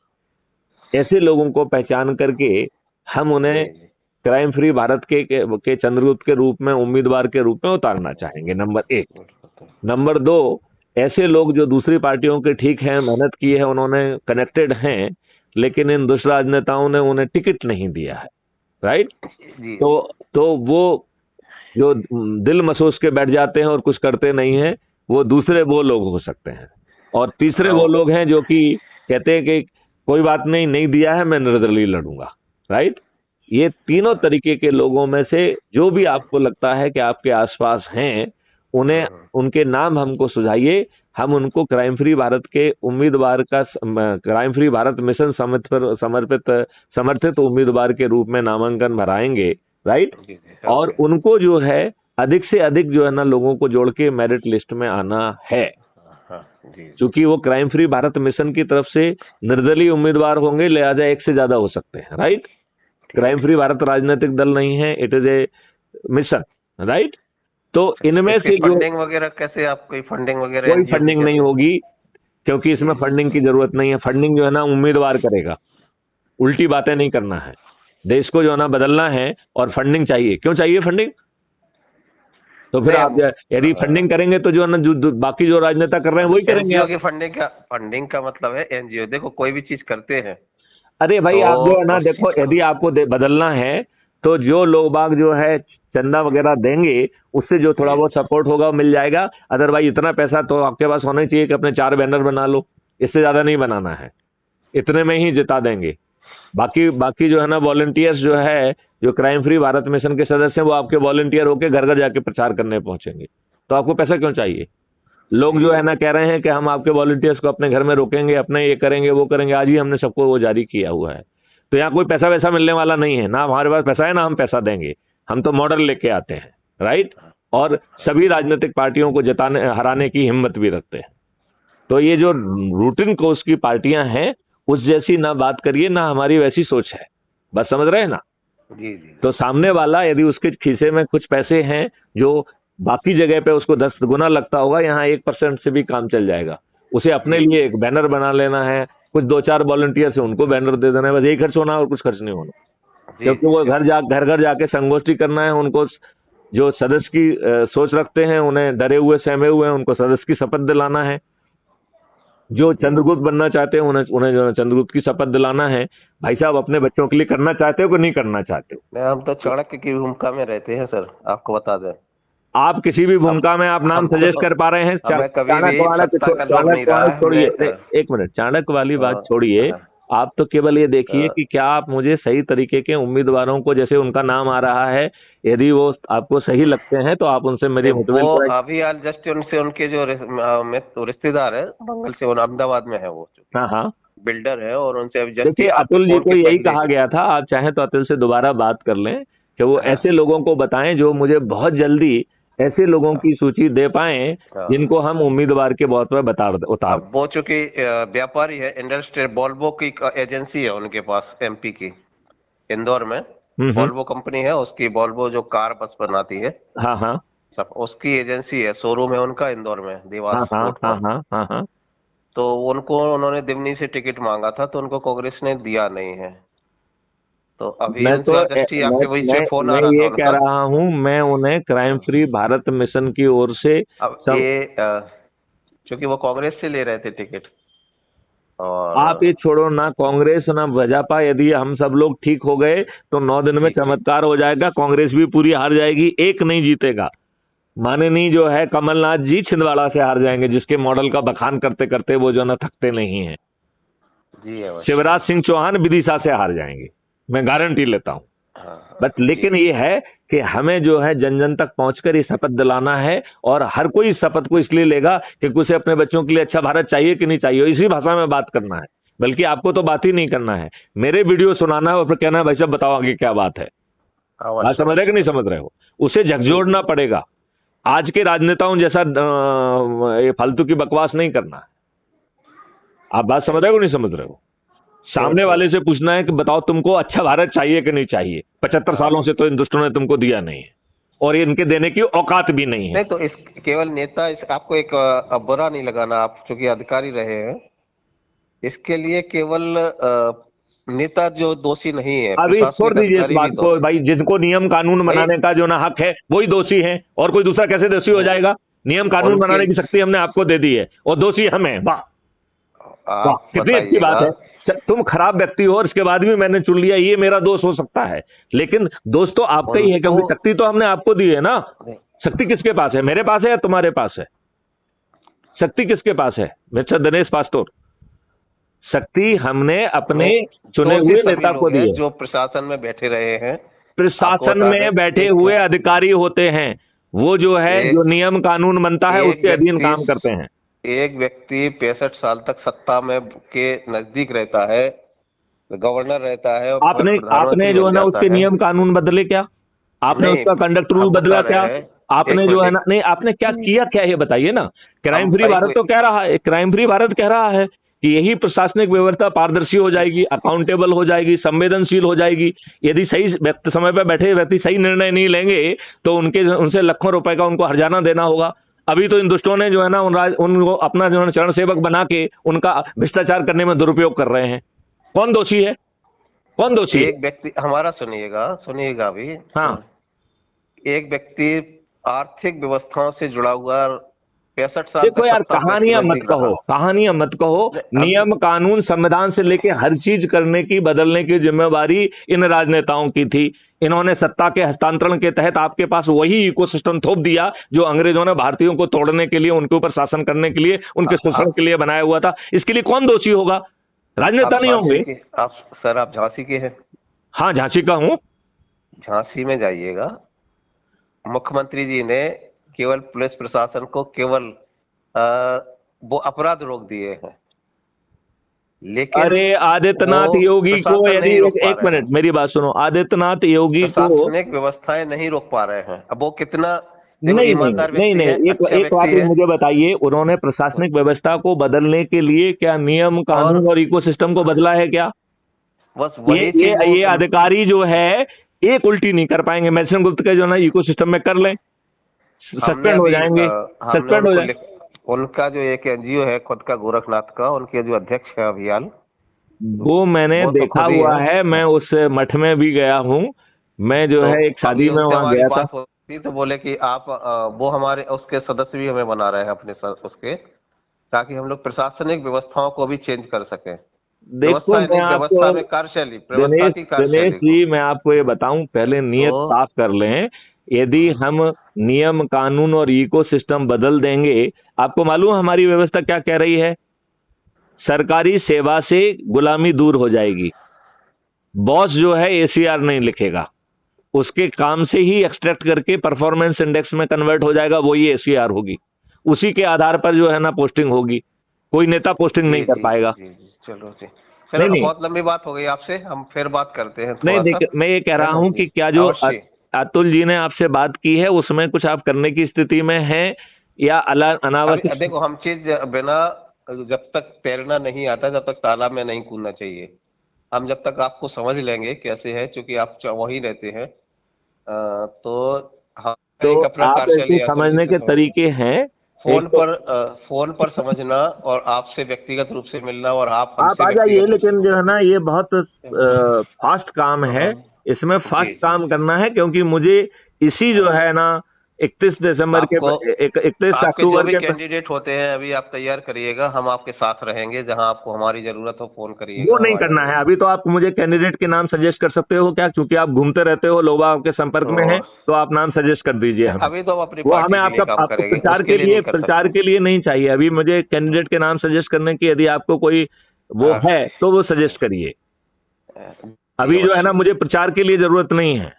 ऐसे लोगों को पहचान करके हम उन्हें जी जी क्राइम फ्री भारत के चंद्रगुप्त के रूप में, उम्मीदवार के रूप में उतारना चाहेंगे, नंबर एक। नंबर दो, ऐसे लोग जो दूसरी पार्टियों के ठीक हैं, मेहनत की है, उन्होंने कनेक्टेड हैं, लेकिन इन दुष्ट राजनेताओं ने उन्हें टिकट नहीं दिया है, राइट? जी तो वो जो दिल मसोस के बैठ जाते हैं और कुछ करते नहीं हैं, वो दूसरे वो लोग हो सकते हैं। और तीसरे वो लोग हैं जो कि कहते हैं कि कोई बात नहीं, नहीं दिया है, मैं निर्दलीय लड़ूंगा, राइट? ये तीनों तरीके के लोगों में से जो भी आपको लगता है कि आपके आसपास हैं, उन्हें, उनके नाम हमको सुझाइए। हम उनको क्राइम फ्री भारत के उम्मीदवार का, क्राइम फ्री भारत मिशन समर्थित उम्मीदवार के रूप में नामांकन भराएंगे, राइट? जी जी और उनको जो है अधिक से अधिक जो है ना लोगों को जोड़ के मेरिट लिस्ट में आना है, हाँ जी क्योंकि वो क्राइम फ्री भारत मिशन की तरफ से निर्दलीय उम्मीदवार होंगे, लिहाजा एक से ज्यादा हो सकते हैं, राइट? क्राइम फ्री भारत राजनीतिक दल नहीं है, it is a mission, right? तो इनमें से जो फंडिंग वगैरह कैसे, आप कोई फंडिंग वगैरह कोई NGO की फंडिंग नहीं कैसे? होगी, क्योंकि इसमें फंडिंग की जरूरत नहीं है। फंडिंग जो है ना उम्मीदवार करेगा, उल्टी बातें नहीं करना है। देश को जो है ना बदलना है और फंडिंग चाहिए। क्यों चाहिए फंडिंग? तो फिर आप यदि फंडिंग करेंगे तो जो है ना जो बाकी जो राजनेता कर रहे हैं वही करेंगे NGO आप। की फंडिंग का मतलब है NGO। देखो कोई भी चीज करते हैं अरे भाई, तो आप जो है ना देखो, यदि आपको बदलना है तो जो लोग बाग जो है चंदा वगैरह देंगे, उससे जो थोड़ा बहुत सपोर्ट होगा वो मिल जाएगा। अदरवाइज इतना पैसा तो आपके पास होना चाहिए कि अपने 4 बैनर बना लो, इससे ज्यादा नहीं बनाना है, इतने में ही जिता देंगे। बाकी बाकी जो है ना वॉलंटियर्स जो है, जो क्राइम फ्री भारत मिशन के सदस्य हैं, वो आपके वॉलंटियर होकर घर घर जाके प्रचार करने पहुंचेंगे। तो आपको पैसा क्यों चाहिए? लोग जो है ना कह रहे हैं कि हम आपके वॉलंटियर्स को अपने घर में रोकेंगे, अपने ये करेंगे वो करेंगे। आज ही हमने सबको वो जारी किया हुआ है। तो यहाँ कोई पैसा वैसा मिलने वाला नहीं है, ना हमारे पास पैसा है ना हम पैसा देंगे। हम तो मॉडल लेके आते हैं, राइट? और सभी राजनीतिक पार्टियों को हराने की हिम्मत भी रखते हैं। तो ये जो रूटीन कोर्स की पार्टियां हैं, उस जैसी ना बात करिए, ना हमारी वैसी सोच है। बस समझ रहे हैं ना? जी जी। तो सामने वाला यदि उसके खीसे में कुछ पैसे हैं जो बाकी जगह पे उसको 10 गुना लगता होगा, यहाँ 1% से भी काम चल जाएगा। उसे अपने लिए एक बैनर बना लेना है, कुछ 2-4 वॉलंटियर से उनको बैनर दे देना है, बस यही खर्च होना है और कुछ खर्च नहीं होना। जी क्योंकि वो घर घर जाके संगोष्ठी करना है उनको। जो सदस्य की सोच रखते हैं, उन्हें डरे हुए सहमे हुए हैं, उनको सदस्य की शपथ दिलाना है। जो चंद्रगुप्त बनना चाहते हैं उन्हें उन्हें जो है चंद्रगुप्त की शपथ दिलाना है। भाई साहब, अपने बच्चों के लिए करना चाहते हो कि नहीं करना चाहते हो? नहीं, हम तो चाणक्य की भूमिका में रहते हैं सर, आपको बता दें। आप किसी भी भूमिका में आप नाम हमको सजेस्ट तो कर पा रहे हैं? हमें कभी भी चाणक्य वाला सत्ता का लोभ नहीं चाणक्य रहा वाला है। छोड़िए, हमने एक मिनट, चाणक्य वाली बात हाँ, छोड़िए। हाँ, आप तो केवल ये देखिए हाँ। कि क्या आप मुझे सही तरीके के उम्मीदवारों को, जैसे उनका नाम आ रहा है, यदि वो आपको सही लगते हैं तो आप उनसे मेरी नहीं, मुठभेड़ वो कराइए। अभी आज जस्ट उनसे उनके जो रिश्तेदार है बंगल से, वो अहमदाबाद में है, वो हाँ हाँ। बिल्डर है, और उनसे अभी जस्ट देखिए, आपके अतुल जी फोन को के यही पहले। कहा गया था, आप चाहें तो अतुल से दोबारा बात कर लें कि वो हाँ, ऐसे लोगों को बताएं जो मुझे बहुत जल्दी ऐसे लोगों हाँ, की सूची दे पाएं हाँ। जिनको हम उम्मीदवार के बहुत पर उतार अब वो चूंकि व्यापारी है, इंडस्ट्रियल वॉल्वो की एजेंसी है उनके पास, एमपी की, इंदौर में। हम्म। वॉल्वो कंपनी है उसकी, वॉल्वो जो कार बस बनाती है हाँ हाँ सब, उसकी एजेंसी है, शोरूम है उनका इंदौर में, हाँ देवास हाँ रोड हाँ पर। हाँ हाँ हाँ। तो उनको उन्होंने दिमनी से टिकट मांगा था, तो उनको कांग्रेस ने दिया नहीं है। तो अभी मैं तो उनसे जस्ट ही आपके वही से फोन आ मैं रहा था ये कह उनका। रहा हूँ, मैं उन्हें क्राइम फ्री भारत मिशन की ओर से अब सब। ये चूंकि वो कांग्रेस से ले रहे थे टिकट, और आप ये छोड़ो ना, कांग्रेस ना भाजपा, यदि हम सब लोग ठीक हो गए तो 9 दिन में जी जी। चमत्कार हो जाएगा, कांग्रेस भी पूरी हार जाएगी, एक नहीं जीतेगा। माननीय जो है कमलनाथ जी छिंदवाड़ा से हार जाएंगे, जिसके मॉडल का बखान करते करते वो जो ना थकते नहीं है। जी अवश्य। शिवराज सिंह चौहान विदिशा से हार जाएंगे, मैं गारंटी लेता हूं। हाँ, बस जी लेकिन ये है कि हमें जो है जन जन तक पहुंचकर ये शपथ दिलाना है, और हर कोई इस शपथ को इसलिए लेगा कि उसे अपने बच्चों के लिए अच्छा भारत चाहिए कि नहीं चाहिए, इसी भाषा में बात करना है। बल्कि आपको तो बात ही नहीं करना है, मेरे वीडियो सुनाना है और फिर कहना है भाई साहब बताओ आगे क्या बात है। बात अवश्य। समझ रहे कि नहीं समझ रहे हो? उसे झकझोड़ना पड़ेगा। आज के राजनेताओं जैसा ये फालतू की बकवास नहीं करना है। आप बात समझ रहे हो नहीं समझ रहे हो? सामने वाले से पूछना है कि बताओ तुमको अच्छा भारत चाहिए कि नहीं चाहिए। 75 सालों से तो इन दुष्टों ने तुमको दिया नहीं है, और ये इनके देने की औकात भी नहीं है। नहीं तो इस केवल नेता, इस आपको एक बुरा नहीं लगाना, आप चूंकि अधिकारी रहे हैं, इसके लिए केवल नेता जो दोषी नहीं है, अभी छोड़ प्रशासनिक दीजिए इस अधिकारी भी बात को भाई, जिनको नियम कानून बनाने का जो ना हक है वही दोषी है, और कोई दूसरा कैसे दोषी हो जाएगा? नियम कानून उनके बनाने की शक्ति हमने आपको दे दी है और दोषी हम हैं। वाह वाह, आप कितनी अच्छी बात है। तुम खराब व्यक्ति हो और इसके बाद भी मैंने चुन लिया, ये मेरा दोष हो सकता है, लेकिन दोष तो आपका ही है, क्योंकि शक्ति तो हमने आपको दी है ना। शक्ति किसके पास है? मेरे पास है या तुम्हारे पास है? शक्ति किसके पास है? मिस्टर दिनेश पास्टोर, शक्ति हमने अपने चुने हुए नेता को दी है। जो प्रशासन में बैठे रहे हैं, प्रशासन में बैठे हुए अधिकारी होते हैं, वो जो है जो नियम कानून बनता है उसके अधीन काम करते हैं। एक व्यक्ति 65 साल तक सत्ता में के नजदीक रहता है, गवर्नर रहता है, आपने जो है ना उसके नियम कानून बदले क्या? आपने उसका कंडक्ट रूल बदला क्या? आपने जो है ना, नहीं आपने क्या किया, क्या ये बताइए ना। क्राइम फ्री भारत तो कह रहा है, क्राइम फ्री भारत कह रहा है कि यही प्रशासनिक व्यवस्था पारदर्शी हो जाएगी, अकाउंटेबल हो जाएगी, संवेदनशील हो जाएगी। यदि सही समय पर बैठे व्यक्ति सही निर्णय नहीं लेंगे तो उनसे लाखों रुपए का उनको हर्जाना देना होगा। अभी तो इन दुष्टों ने जो है ना उनको अपना जो है चरण सेवक बना के उनका भ्रष्टाचार करने में दुरुपयोग कर रहे हैं। कौन दोषी है? कौन दोषी? एक व्यक्ति हमारा सुनिएगा भी। हाँ, एक व्यक्ति आर्थिक व्यवस्थाओं से जुड़ा हुआ 65 साल। देखो यार, कहानियां मत कहो, कहानियां मत कहो। नियम कानून संविधान से लेके हर चीज करने की, बदलने की जिम्मेवारी इन राजनेताओं की थी। इन्होंने सत्ता के हस्तांतरण के तहत आपके पास वही इकोसिस्टम थोप दिया जो अंग्रेजों ने भारतीयों को तोड़ने के लिए, उनके ऊपर शासन करने के लिए, उनके शोषण के लिए बनाया हुआ था। इसके लिए कौन दोषी होगा? राजनेता नहीं होंगे। आप झांसी के हैं? हाँ, झांसी का हूँ। झांसी में जाइएगा, मुख्यमंत्री जी ने केवल पुलिस प्रशासन को केवल वो अपराध रोक दिए हैं, लेकिन अरे आदित्यनाथ योगी को यदि एक मिनट मेरी बात सुनो, आदित्यनाथ योगी को प्रशासनिक व्यवस्थाएं नहीं रोक पा रहे हैं। अब वो कितना देखो नहीं नहीं ईमानदार नहीं व्यक्ति नहीं, है, एक अच्छा एक बात व्यक्ति है। मुझे बताइए, उन्होंने प्रशासनिक व्यवस्था को बदलने के लिए क्या नियम कानून और इकोसिस्टम को बदला है क्या? बस ये वही चीज ये अधिकारी जो है एक उल्टी नहीं कर पाएंगे, मैथ्सन गुप्त के जो ना इकोसिस्टम में कर लें, हमने सस्पेंड हो अभी जाएंगे, हमने सस्पेंड हो उनको जाए। उनका जो एक एनजीओ है खुद का गोरखनाथ का, उनके जो अध्यक्ष है अभियान, वो मैंने वो तो देखा खुद ही हुआ है। है, मैं उस मठ में भी गया हूँ, मैं जो तो है एक अभी शादी में उनसे वहाँ हमारी गया था। बात होती तो बोले कि आप वो हमारे उसके सदस्य भी हमें बना रहे हैं अपने उसके, ताकि हम लोग प्रशासनिक व्यवस्थाओं को भी चेंज कर सकें। देखो व्यवस्था मैं नहीं, व्यवस्था आपको, में कार्यशैली, व्यवस्था दिनेश की दिनेश कार्यशैली को। जी, मैं आपको ये बताऊं, पहले नियत तो साफ कर लें। यदि हम नियम कानून और इकोसिस्टम बदल देंगे, आपको मालूम है हमारी व्यवस्था क्या कह रही है? सरकारी सेवा से गुलामी दूर हो जाएगी। बॉस जो है एसीआर नहीं लिखेगा, उसके काम से ही एक्सट्रैक्ट करके परफॉर्मेंस इंडेक्स में कन्वर्ट हो जाएगा, वही एसीआर होगी, उसी के आधार पर जो है ना पोस्टिंग होगी, कोई नेता पोस्टिंग जी नहीं कर जी जी पाएगा। जी जी, चलो जी, नहीं चलो नहीं बहुत लंबी बात हो गई आपसे, हम फिर बात करते हैं नहीं, थोड़ा सा, देख मैं ये कह है रहा ना हूं जी। कि क्या जो अवश्य। अतुल जी ने आपसे बात की है उसमें कुछ आप करने की स्थिति में हैं, या अभी अनावश्यक? देखो, हम चीज बिना, जब तक तैरना नहीं आता तब तक तालाब में नहीं कूदना चाहिए। हम जब तक आपको समझ लेंगे कैसे है, क्योंकि आप वहीं रहते हैं, तो हम तो एक अपना आप ऐसे कार्यशैली समझने से के समझ, तरीके हैं, एक फोन तो पर फोन पर समझना और आपसे व्यक्तिगत रूप से मिलना और आप आप हमसे आ जाइए, व्यक्तिगत रूप लेकिन जो है ना ये बहुत फास्ट काम है, इसमें जी फास्ट जी। काम करना है, क्योंकि मुझे इसी जो है ना 31 दिसंबर के आपको 31 आपके जो अक्टूबर भी के, कैंडिडेट होते हैं अभी आप तैयार करिएगा, हम आपके साथ रहेंगे, जहां आपको हमारी जरूरत हो फोन वो करिएगा, हम नहीं आ करना है जाएंगे। अभी। तो आप मुझे कैंडिडेट के नाम सजेस्ट कर सकते हो क्या? क्योंकि आप घूमते रहते हो, लोग आपके संपर्क में हैं, तो तो आप नाम सजेस्ट कर दीजिए हमें। अभी तो हम अपनी वो हमें पार्टी के लिए आपका, काम आपको करेंगे, उसके लिए नहीं कर प्रचार सकते। के लिए नहीं चाहिए अभी मुझे कैंडिडेट के नाम सजेस्ट करने की। यदि आपको कोई वो हाँ, है तो वो सजेस्ट करिए। जी अभी जो है ना अवश्य, मुझे प्रचार के लिए जरूरत नहीं है।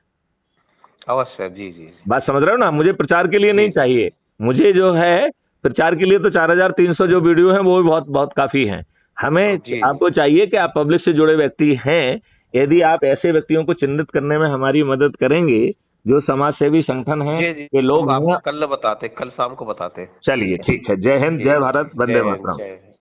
अवश्य, जी जी बात समझ रहे हो ना? मुझे प्रचार के लिए जी नहीं जी चाहिए। मुझे जो है प्रचार के लिए तो 4300 जो वीडियो है वो भी बहुत बहुत काफी हैं। हमें जी जी आपको चाहिए कि आप पब्लिक से जुड़े व्यक्ति हैं। यदि आप ऐसे व्यक्तियों को चिन्हित करने में हमारी मदद करेंगे, जो समाज सेवी संगठन है, जी जी, ये हम लोग आपको हैं। कल बताते, कल शाम को बताते। चलिए ठीक है ठीक है, जय हिंद, जी जय जी, भारत, वंदे जय हिंद, मातरम। जय हिंद।